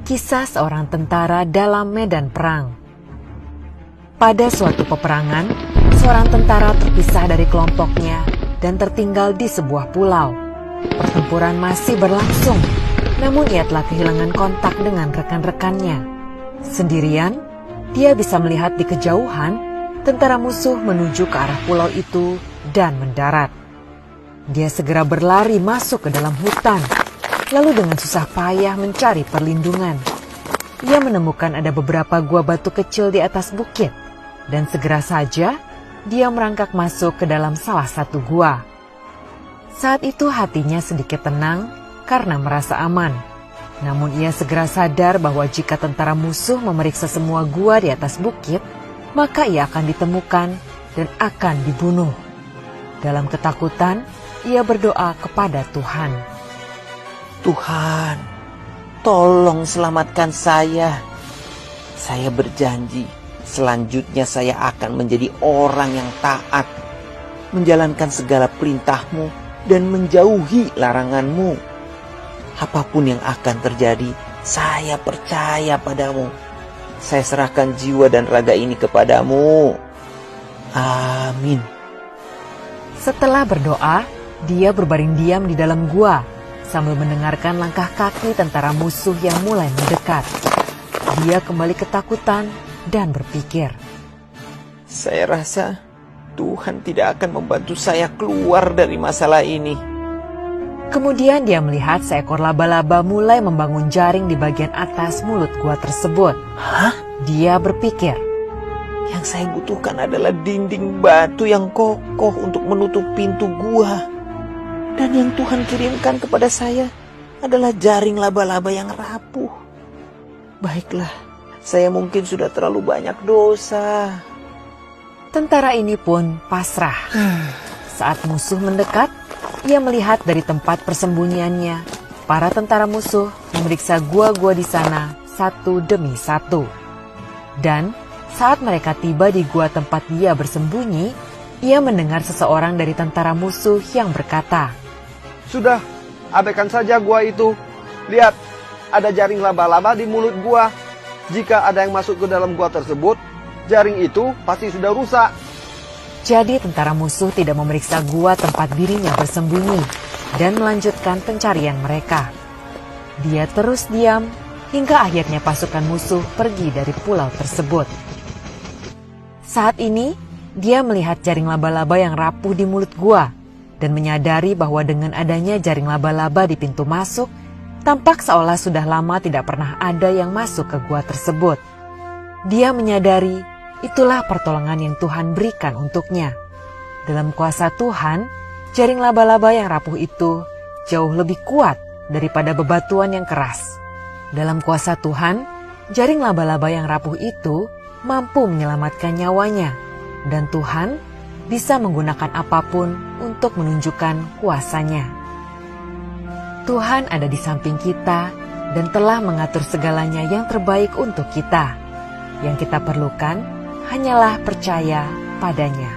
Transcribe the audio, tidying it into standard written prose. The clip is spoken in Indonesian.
Kisah seorang tentara dalam medan perang. Pada suatu peperangan, seorang tentara terpisah dari kelompoknya dan tertinggal di sebuah pulau. Pertempuran masih berlangsung, namun ia telah kehilangan kontak dengan rekan-rekannya. Sendirian, dia bisa melihat di kejauhan tentara musuh menuju ke arah pulau itu dan mendarat. Dia segera berlari masuk ke dalam hutan, lalu dengan susah payah mencari perlindungan. Ia menemukan ada beberapa gua batu kecil di atas bukit, dan segera saja dia merangkak masuk ke dalam salah satu gua. Saat itu hatinya sedikit tenang karena merasa aman. Namun ia segera sadar bahwa jika tentara musuh memeriksa semua gua di atas bukit, maka ia akan ditemukan dan akan dibunuh. Dalam ketakutan, ia berdoa kepada Tuhan. Tuhan, tolong selamatkan saya. Saya berjanji, selanjutnya saya akan menjadi orang yang taat, menjalankan segala perintah-Mu dan menjauhi larangan-Mu. Apapun yang akan terjadi, saya percaya padamu. Saya serahkan jiwa dan raga ini kepadamu. Amin. Setelah berdoa, dia berbaring diam di dalam gua sambil mendengarkan langkah kaki tentara musuh yang mulai mendekat. Dia kembali ketakutan dan berpikir, saya rasa Tuhan tidak akan membantu saya keluar dari masalah ini. Kemudian dia melihat seekor laba-laba mulai membangun jaring di bagian atas mulut gua tersebut. Hah? Dia berpikir, yang saya butuhkan adalah dinding batu yang kokoh untuk menutup pintu gua. Dan yang Tuhan kirimkan kepada saya adalah jaring laba-laba yang rapuh. Baiklah, saya mungkin sudah terlalu banyak dosa. Tentara ini pun pasrah. Saat musuh mendekat, ia melihat dari tempat persembunyiannya, para tentara musuh memeriksa gua-gua di sana satu demi satu. Dan saat mereka tiba di gua tempat dia bersembunyi, ia mendengar seseorang dari tentara musuh yang berkata, "Sudah, abaikan saja gua itu. Lihat, ada jaring laba-laba di mulut gua. Jika ada yang masuk ke dalam gua tersebut, jaring itu pasti sudah rusak." Jadi tentara musuh tidak memeriksa gua tempat dirinya bersembunyi dan melanjutkan pencarian mereka. Dia terus diam hingga akhirnya pasukan musuh pergi dari pulau tersebut. Saat ini, dia melihat jaring laba-laba yang rapuh di mulut gua dan menyadari bahwa dengan adanya jaring laba-laba di pintu masuk, tampak seolah sudah lama tidak pernah ada yang masuk ke gua tersebut. Dia menyadari itulah pertolongan yang Tuhan berikan untuknya. Dalam kuasa Tuhan, jaring laba-laba yang rapuh itu jauh lebih kuat daripada bebatuan yang keras. Dalam kuasa Tuhan, jaring laba-laba yang rapuh itu mampu menyelamatkan nyawanya, dan Tuhan bisa menggunakan apapun untuk menunjukkan kuasanya. Tuhan ada di samping kita dan telah mengatur segalanya yang terbaik untuk kita. Yang kita perlukan hanyalah percaya padanya.